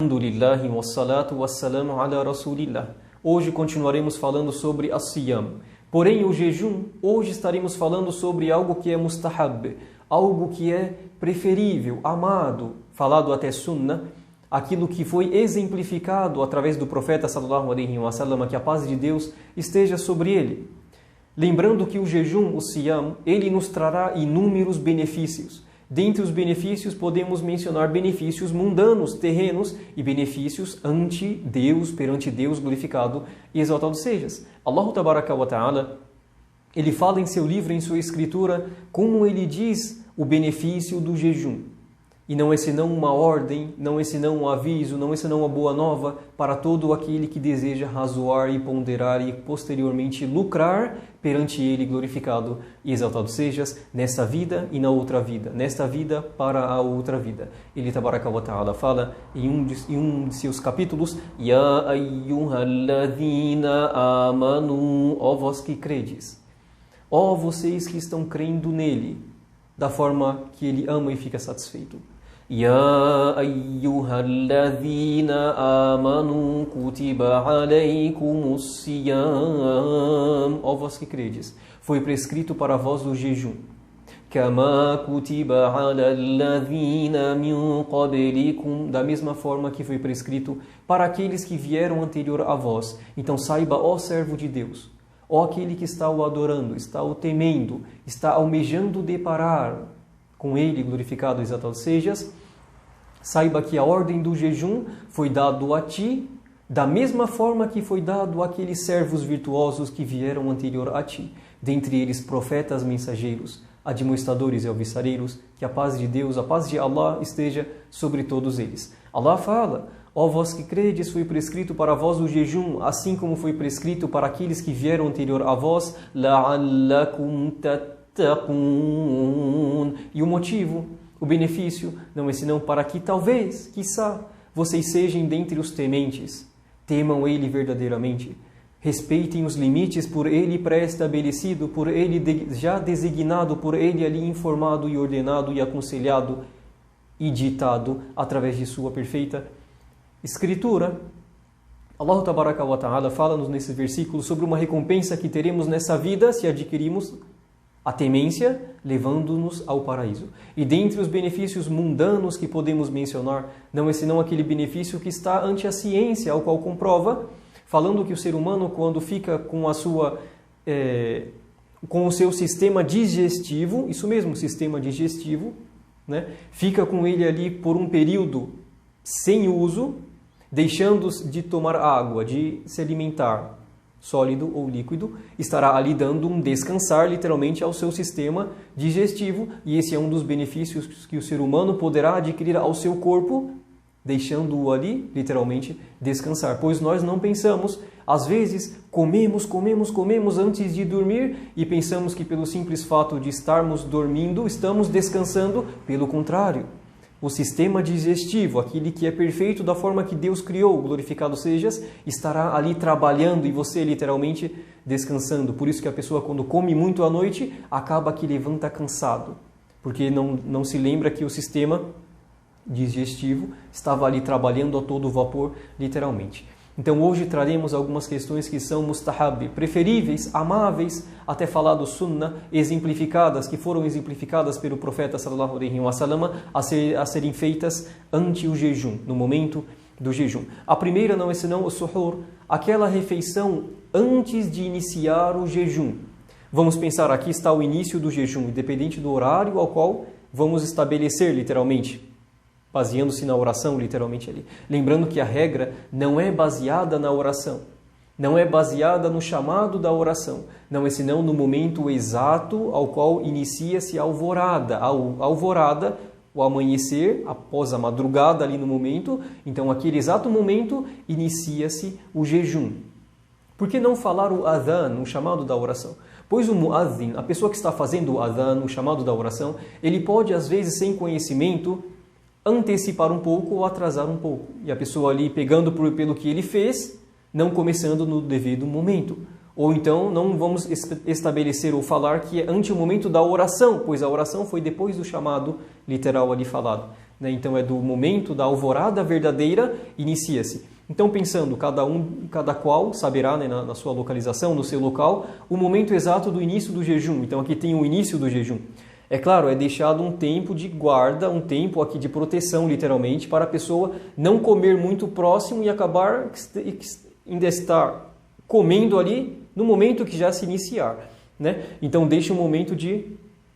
Alhamdulillah wassalatu wassalamu ala rasulillah. Hoje continuaremos falando sobre as-siyam. Porém, o jejum, hoje estaremos falando sobre algo que é mustahab, algo que é preferível, amado, falado até sunnah, aquilo que foi exemplificado através do profeta sallallahu alaihi wasallam, que a paz de Deus esteja sobre ele. Lembrando que o jejum, o siyam, ele nos trará inúmeros benefícios. Dentre os benefícios podemos mencionar benefícios mundanos, terrenos e benefícios ante Deus, perante Deus glorificado e exaltado sejas. Allah tabaraka wa ta'ala, ele fala em seu livro, em sua escritura, como ele diz o benefício do jejum. E não é senão uma ordem, não é senão um aviso, não é senão uma boa nova para todo aquele que deseja razoar e ponderar e posteriormente lucrar perante ele glorificado e exaltado sejas nesta vida e na outra vida, nesta vida para a outra vida. Ele tabaraka wa ta'ala fala em um de seus capítulos: Ya ayyuhalladhina amanu, ó vós que credes, ó vocês que estão crendo nele, da forma que ele ama e fica satisfeito. Ya ayyuhalladhina amanu kutiba alaykumus siyam, ó vós que credes, foi prescrito para vós o jejum. Kama kutiba alalladhina min qablikum, da mesma forma que foi prescrito para aqueles que vieram anterior a vós. Então saiba, ó servo de Deus, ó aquele que está o adorando, está o temendo, está almejando deparar com ele, glorificado e exaltado sejas, saiba que a ordem do jejum foi dado a ti, da mesma forma que foi dado àqueles servos virtuosos que vieram anterior a ti, dentre eles profetas, mensageiros, admoestadores e alvissareiros, que a paz de Deus, a paz de Allah esteja sobre todos eles. Allah fala: ó vós que credes, foi prescrito para vós o jejum, assim como foi prescrito para aqueles que vieram anterior a vós, la'allakum tattaqun. E o motivo, o benefício, não é senão para que talvez, quiçá, vocês sejam dentre os tementes, temam ele verdadeiramente, respeitem os limites por ele pré-estabelecido, por ele já designado, por ele ali informado e ordenado e aconselhado e ditado através de sua perfeita escritura. Allah tabaraka wa ta'ala fala-nos nesses versículos sobre uma recompensa que teremos nessa vida se adquirirmos a temência, levando-nos ao paraíso. E dentre os benefícios mundanos que podemos mencionar, não é senão aquele benefício que está ante a ciência, ao qual comprova, falando que o ser humano, quando fica com o seu sistema digestivo, isso mesmo, sistema digestivo, né, fica com ele ali por um período sem uso, deixando de tomar água, de se alimentar, sólido ou líquido, estará ali dando um descansar literalmente ao seu sistema digestivo, e esse é um dos benefícios que o ser humano poderá adquirir ao seu corpo, deixando-o ali literalmente descansar, pois nós não pensamos, às vezes comemos antes de dormir e pensamos que pelo simples fato de estarmos dormindo, estamos descansando. Pelo contrário, o sistema digestivo, aquele que é perfeito da forma que Deus criou, glorificado sejas, estará ali trabalhando e você literalmente descansando. Por isso que a pessoa, quando come muito à noite, acaba que levanta cansado, porque não se lembra que o sistema digestivo estava ali trabalhando a todo vapor, literalmente. Então hoje traremos algumas questões que são mustahab, preferíveis, amáveis, até falado sunnah, exemplificadas, que foram exemplificadas pelo profeta sallallahu alaihi wasallam, a serem feitas ante o jejum, no momento do jejum. A primeira não é senão o suhur, aquela refeição antes de iniciar o jejum. Vamos pensar, aqui está o início do jejum, independente do horário ao qual vamos estabelecer literalmente, baseando-se na oração, literalmente ali. Lembrando que a regra não é baseada na oração, não é baseada no chamado da oração, não é senão no momento exato ao qual inicia-se a alvorada. A alvorada, o amanhecer, após a madrugada ali no momento, então aquele exato momento inicia-se o jejum. Por que não falar o adhan, o chamado da oração? Pois o muazzin, a pessoa que está fazendo o adhan, o chamado da oração, ele pode às vezes sem conhecimento antecipar um pouco ou atrasar um pouco. E a pessoa ali pegando pelo que ele fez, não começando no devido momento. Ou então não vamos estabelecer ou falar que é ante o momento da oração, pois a oração foi depois do chamado literal ali falado. né? Então é do momento da alvorada verdadeira, inicia-se. Então pensando, cada qual saberá, né, na sua localização, no seu local, o momento exato do início do jejum. Então aqui tem o início do jejum. É claro, é deixado um tempo de guarda, um tempo aqui de proteção, literalmente, para a pessoa não comer muito próximo e acabar ainda estar comendo ali no momento que já se iniciar, né? Então deixa um momento de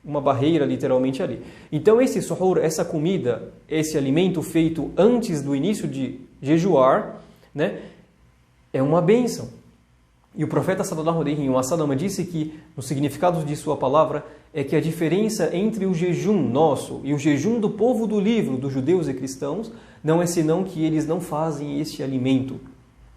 uma barreira, literalmente, ali. Então esse suhoor, essa comida, esse alimento feito antes do início de jejuar, né, é uma bênção. E o profeta sallallahu alaihi wasallam disse que, no significado de sua palavra, é que a diferença entre o jejum nosso e o jejum do povo do livro, dos judeus e cristãos, não é senão que eles não fazem este alimento,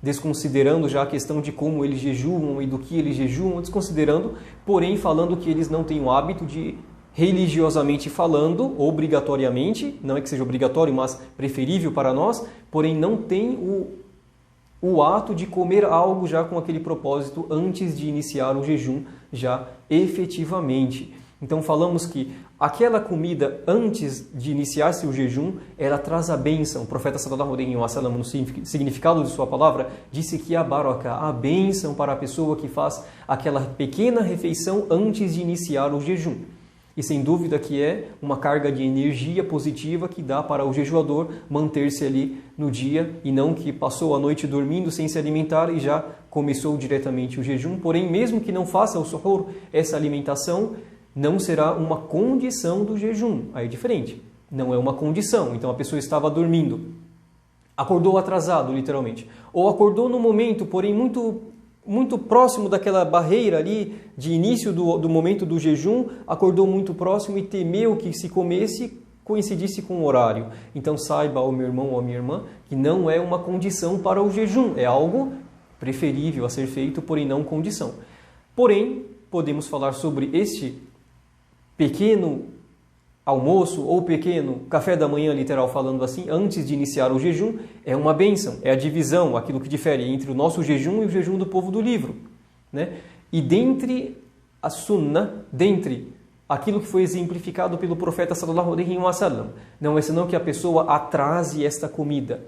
desconsiderando já a questão de como eles jejuam e do que eles jejuam, desconsiderando, porém falando que eles não têm o hábito de, religiosamente falando, obrigatoriamente, não é que seja obrigatório, mas preferível para nós, porém não tem o ato de comer algo já com aquele propósito antes de iniciar o jejum, já efetivamente. Então falamos que aquela comida antes de iniciar-se o jejum, ela traz a bênção. O profeta sallallahu alaihi wasallam, no significado de sua palavra, disse que a baraka, a bênção para a pessoa que faz aquela pequena refeição antes de iniciar o jejum. E sem dúvida que é uma carga de energia positiva que dá para o jejuador manter-se ali no dia e não que passou a noite dormindo sem se alimentar e já começou diretamente o jejum. Porém, mesmo que não faça o suhoor, essa alimentação não será uma condição do jejum. Aí é diferente. Não é uma condição. Então a pessoa estava dormindo, acordou atrasado, literalmente. Ou acordou no momento, porém muito próximo daquela barreira ali de início do momento do jejum, acordou muito próximo e temeu que se comesse coincidisse com o horário. Então saiba, ó meu irmão ou a minha irmã, que não é uma condição para o jejum. É algo preferível a ser feito, porém não condição. Porém, podemos falar sobre este pequeno almoço ou pequeno café da manhã, literal falando assim, antes de iniciar o jejum, é uma bênção, é a divisão, aquilo que difere entre o nosso jejum e o jejum do povo do livro, né? E dentre a sunnah, dentre aquilo que foi exemplificado pelo profeta sallallahu alaihi wasallam, não é senão que a pessoa atrase esta comida,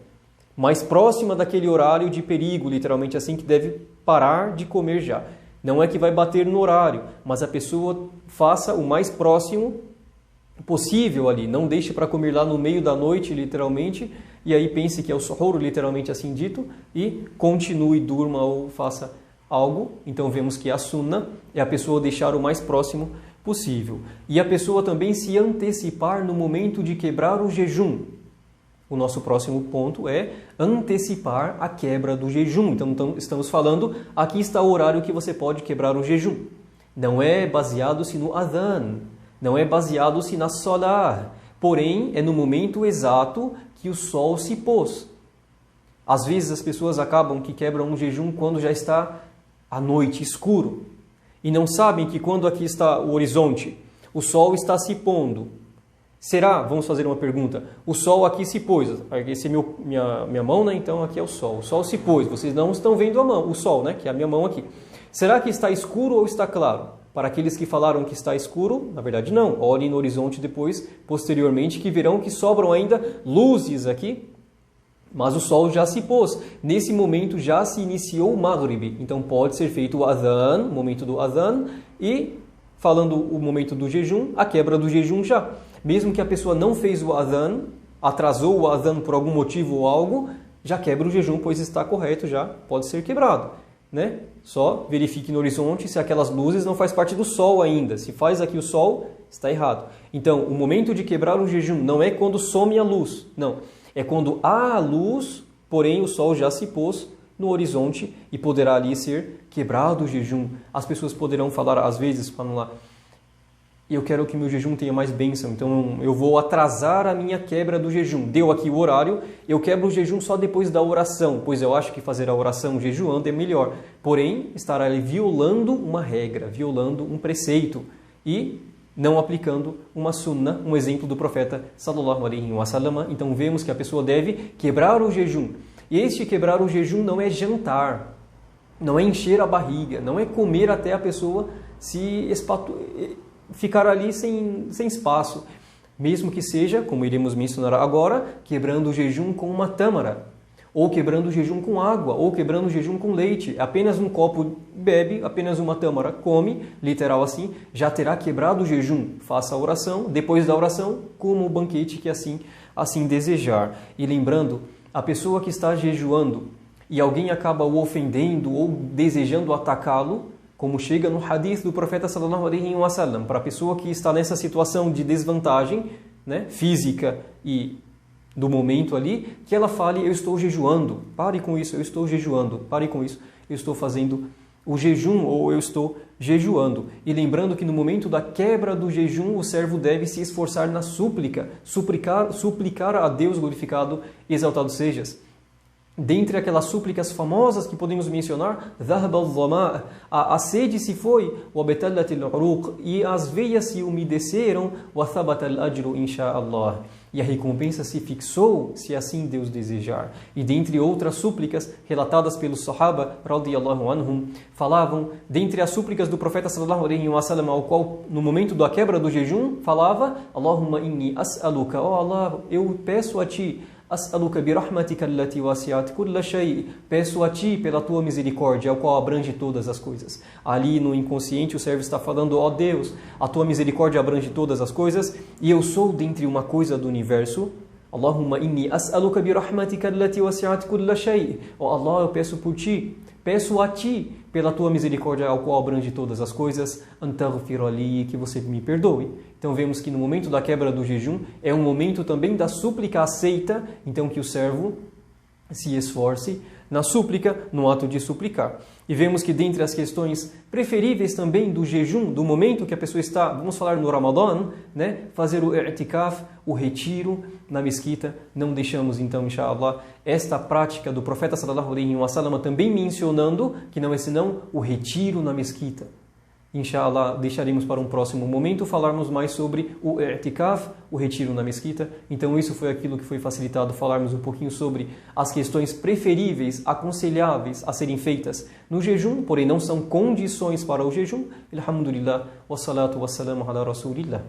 mais próxima daquele horário de perigo, literalmente assim, que deve parar de comer já. Não é que vai bater no horário, mas a pessoa faça o mais próximo possível ali, não deixe para comer lá no meio da noite, literalmente, e aí pense que é o suhoor, literalmente assim dito, e continue, durma ou faça algo. Então vemos que a sunnah é a pessoa deixar o mais próximo possível. E a pessoa também se antecipar no momento de quebrar o jejum. O nosso próximo ponto é antecipar a quebra do jejum. Então estamos falando, aqui está o horário que você pode quebrar o jejum. Não é baseado-se no adhan, não é baseado-se na salah, porém é no momento exato que o sol se pôs. Às vezes as pessoas acabam que quebram um jejum quando já está à noite, escuro, e não sabem que quando aqui está o horizonte, o sol está se pondo. Será? Vamos fazer uma pergunta. O sol aqui se pôs. Esse é minha mão, né? Então aqui é o sol. O sol se pôs. Vocês não estão vendo a mão, o sol, né? Que é a minha mão aqui. Será que está escuro ou está claro? Para aqueles que falaram que está escuro, na verdade não. Olhem no horizonte depois, posteriormente, que verão que sobram ainda luzes aqui. Mas o sol já se pôs. Nesse momento já se iniciou o Maghrib. Então pode ser feito o adhan, o momento do adhan, e falando o momento do jejum, a quebra do jejum já. Mesmo que a pessoa não fez o adhan, atrasou o adhan por algum motivo ou algo, já quebra o jejum, pois está correto, já pode ser quebrado, né? Só verifique no horizonte se aquelas luzes não faz parte do sol ainda. Se faz aqui o sol, está errado. Então, o momento de quebrar o jejum não é quando some a luz, não. É quando há a luz, porém o sol já se pôs no horizonte e poderá ali ser quebrado o jejum. As pessoas poderão falar, às vezes, falam lá, eu quero que meu jejum tenha mais bênção, então eu vou atrasar a minha quebra do jejum. Deu aqui o horário, eu quebro o jejum só depois da oração, pois eu acho que fazer a oração jejuando é melhor. Porém, estará ali violando uma regra, violando um preceito e não aplicando uma sunnah, um exemplo do profeta sallallahu alaihi wasallam. Então vemos que a pessoa deve quebrar o jejum. E este quebrar o jejum não é jantar, não é encher a barriga, não é comer até a pessoa se ficar ali sem espaço. mesmo que seja, como iremos mencionar agora, quebrando o jejum com uma tâmara, ou quebrando o jejum com água, ou quebrando o jejum com leite. Apenas um copo bebe, apenas uma tâmara come, literal assim, já terá quebrado o jejum. Faça a oração, depois da oração, coma o banquete que assim desejar. E lembrando, a pessoa que está jejuando e alguém acaba o ofendendo ou desejando atacá-lo, como chega no hadith do profeta sallallahu alaihi wasallam, para a pessoa que está nessa situação de desvantagem, né, física e do momento ali, que ela fale, eu estou jejuando, pare com isso, eu estou jejuando, pare com isso, eu estou fazendo o jejum ou eu estou jejuando. E lembrando que no momento da quebra do jejum, o servo deve se esforçar na súplica, suplicar a Deus glorificado e exaltado sejas. Dentre aquelas súplicas famosas que podemos mencionar, a sede se foi, e as veias se umedeceram, e a recompensa se fixou, se assim Deus desejar. E dentre outras súplicas relatadas pelos Sahaba, radiyallahu anhum, falavam, dentre as súplicas do profeta sallallahu alaihi wasallam, ao qual no momento da quebra do jejum, falava, Allahumma inni as'aluka, ó Allah, eu peço a ti, as'aluka bi rahmatika allati wasi'at kulla shay, peço a ti pela tua misericórdia, ao qual abrange todas as coisas. Ali no inconsciente o servo está falando, ó Deus, a tua misericórdia abrange todas as coisas, e eu sou dentre uma coisa do universo. Allahumma inni as'aluka bi rahmatika allati wasi'at kulla shay. Ó Allah, eu peço por ti, peço a ti pela tua misericórdia, ao qual abrange todas as coisas, antaghfir li, que você me perdoe. Então vemos que no momento da quebra do jejum é um momento também da súplica aceita, então que o servo se esforce na súplica, no ato de suplicar. E vemos que dentre as questões preferíveis também do jejum, do momento que a pessoa está, vamos falar no Ramadã, né, fazer o i'tikaf, o retiro na mesquita. Não deixamos então, inshallah, esta prática do profeta sallallahu alaihi wasallam também mencionando que não é senão o retiro na mesquita. Inshallah, deixaremos para um próximo momento falarmos mais sobre o i'tikaf, o retiro na mesquita. Então isso foi aquilo que foi facilitado, falarmos um pouquinho sobre as questões preferíveis, aconselháveis a serem feitas no jejum, porém não são condições para o jejum. Alhamdulillah, wassalatu wassalamu ala rasulillah.